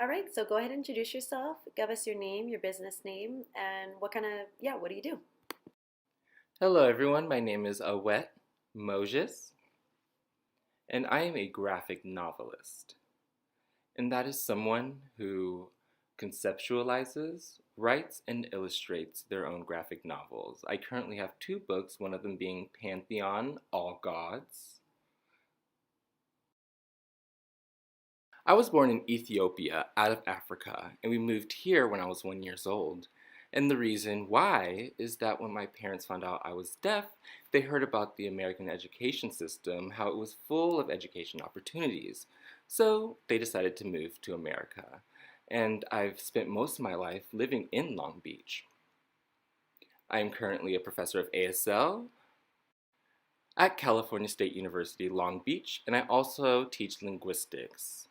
All right, so go ahead and introduce yourself. Give us your name, your business name, and what do you do? Hello, everyone. My name is Awet Moges, and I am a graphic novelist. And that is someone who conceptualizes, writes, and illustrates their own graphic novels. I currently have two books, one of them being Pantheon, All Gods. I was born in Ethiopia, out of Africa, and we moved here when I was 1 year old. And the reason why is that when my parents found out I was deaf, they heard about the American education system, how it was full of education opportunities. So they decided to move to America. And I've spent most of my life living in Long Beach. I am currently a professor of ASL at California State University, Long Beach, and I also teach linguistics.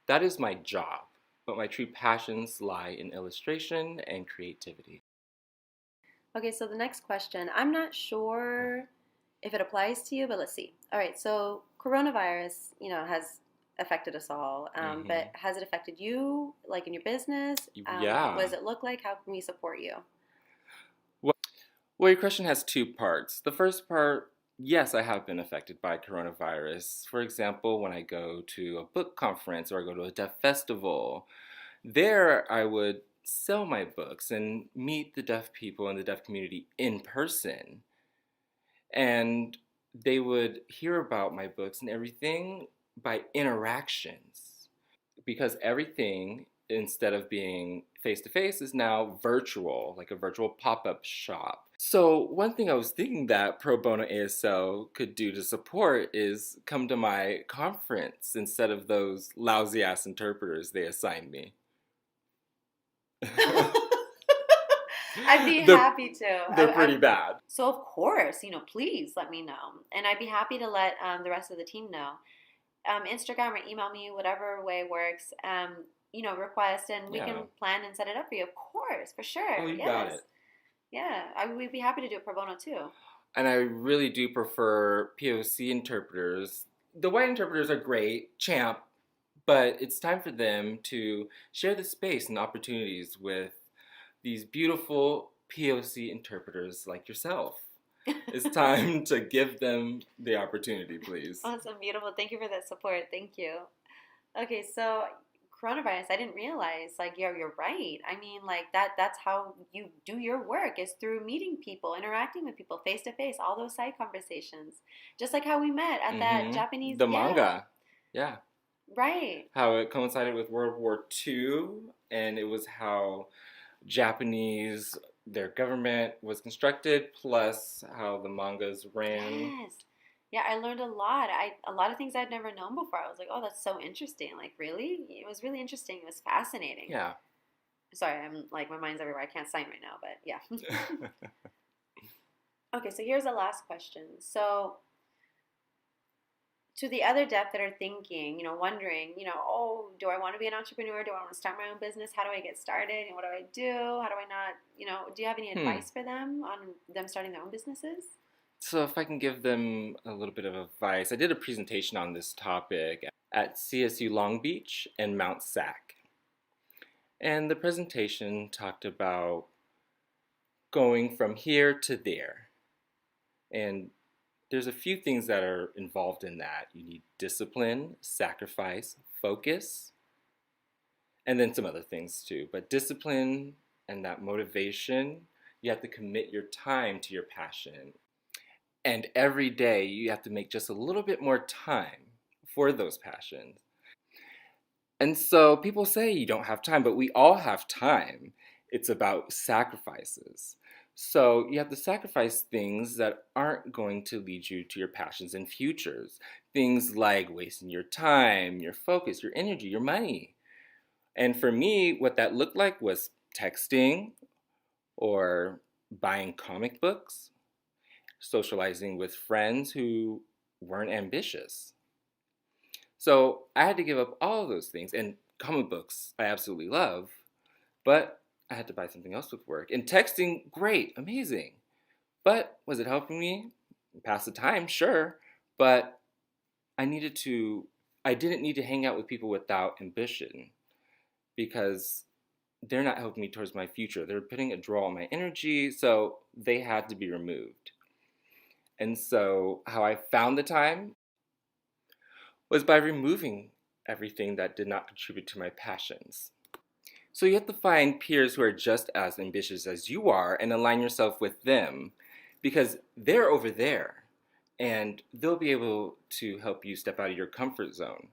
That is my job, but my true passions lie in illustration and creativity. Okay, so the next question, I'm not sure if it applies to you, but let's see. All right, so coronavirus, has affected us all, but Hmm. has it affected you, like in your business? What Yeah. does it look like? How can we support you? Well, your question has two parts. The first part, yes, I have been affected by coronavirus. For example, when I go to a book conference or I go to a deaf festival, there I would sell my books and meet the deaf people in the deaf community in person. And they would hear about my books and everything by interactions because everything instead of being face to face is now virtual, like a virtual pop-up shop. So one thing I was thinking that pro bono ASL could do to support is come to my conference instead of those lousy ass interpreters they assigned me. I'd be they're happy to. they're pretty bad. So of course, please let me know, and I'd be happy to let the rest of the team know. Instagram or email me, whatever way works. Request, and we can Yeah. plan and set it up for you. Of course, for Oh, sure. you got Yes, it. yeah. We'd be happy to do it pro bono too. And I really do prefer POC interpreters. The white interpreters are great, champ, but it's time for them to share the space and opportunities with these beautiful POC interpreters like yourself. It's time to give them the opportunity, please. Awesome, beautiful. Thank you for that support. Thank you. Okay, so coronavirus, I didn't realize, like, yeah, you're right. I mean, like, that's how you do your work, is through meeting people, interacting with people face to face, all those side conversations. Just like how we met at that Japanese, The yeah, manga, yeah. right. How it coincided with World War II, and it was how Japanese, their government was constructed, plus how the mangas ran. Yes. Yeah, I learned a lot. A lot of things I'd never known before. I was like, "Oh, that's so interesting." Like, really? It was really interesting. It was fascinating. Yeah. Sorry, I'm like my mind's everywhere. I can't sign right now, but yeah. Okay, so here's the last question. So, to the other deaf that are thinking, wondering, oh, do I want to be an entrepreneur? Do I want to start my own business? How do I get started? And what do I do? How do I not, do you have any Hmm. advice for them on them starting their own businesses? So, if I can give them a little bit of advice, I did a presentation on this topic at CSU Long Beach and Mount Sac. And the presentation talked about going from here to there. And there's a few things that are involved in that. You need discipline, sacrifice, focus, and then some other things too. But discipline and that motivation, you have to commit your time to your passion. And every day you have to make just a little bit more time for those passions. And so people say you don't have time, but we all have time. It's about sacrifices. So you have to sacrifice things that aren't going to lead you to your passions and futures. Things like wasting your time, your focus, your energy, your money. And for me, what that looked like was texting or buying comic books, socializing with friends who weren't ambitious. So I had to give up all of those things. And comic books, I absolutely love, but I had to buy something else with work. And texting, great, amazing. But was it helping me pass the time? Sure. But I needed to, I didn't need to hang out with people without ambition because they're not helping me towards my future. They're putting a draw on my energy, so they had to be removed. And so, how I found the time was by removing everything that did not contribute to my passions. So, you have to find peers who are just as ambitious as you are and align yourself with them because they're over there and they'll be able to help you step out of your comfort zone.